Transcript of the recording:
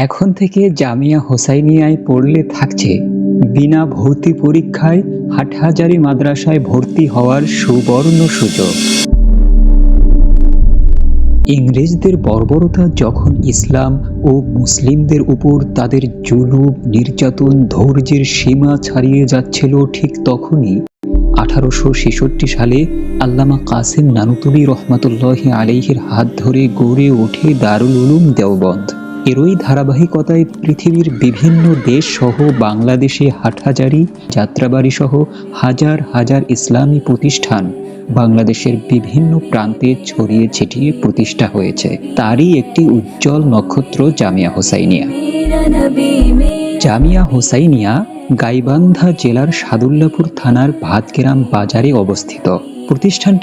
এখন থেকে জামিয়া হোসাইনিয়ায় পড়লে থাকছে বিনা ভর্তি পরীক্ষায় হাটহাজারী মাদ্রাসায় ভর্তি হওয়ার সুবর্ণ সুযোগ। ইংরেজদের বর্বরতা যখন ইসলাম ও মুসলিমদের উপর তাদের জুলুম নির্যাতন ধৈর্যের সীমা ছাড়িয়ে যাচ্ছিল, ঠিক তখনই 1866 সালে আল্লামা কাসেম নানুতুবি রহমাতুল্লাহি আলাইহির হাত ধরে গড়ে ওঠে দারুল উলুম দেওবন্দ। এরই ধারাবাহিকতায় পৃথিবীর বিভিন্ন দেশ সহ বাংলাদেশে হাটহাজারী, যাত্রাবাড়ি সহ হাজার হাজার ইসলামী প্রতিষ্ঠান বাংলাদেশের বিভিন্ন প্রান্তে ছড়িয়ে ছিটিয়ে প্রতিষ্ঠা হয়েছে। তারই একটি উজ্জ্বল নক্ষত্র জামিয়া হোসাইনিয়া। জামিয়া হোসাইনিয়া গাইবান্ধা জেলার সাদুল্লাপুর থানার ভাতগ্রাম বাজারে অবস্থিত। প্রতিষ্ঠানটি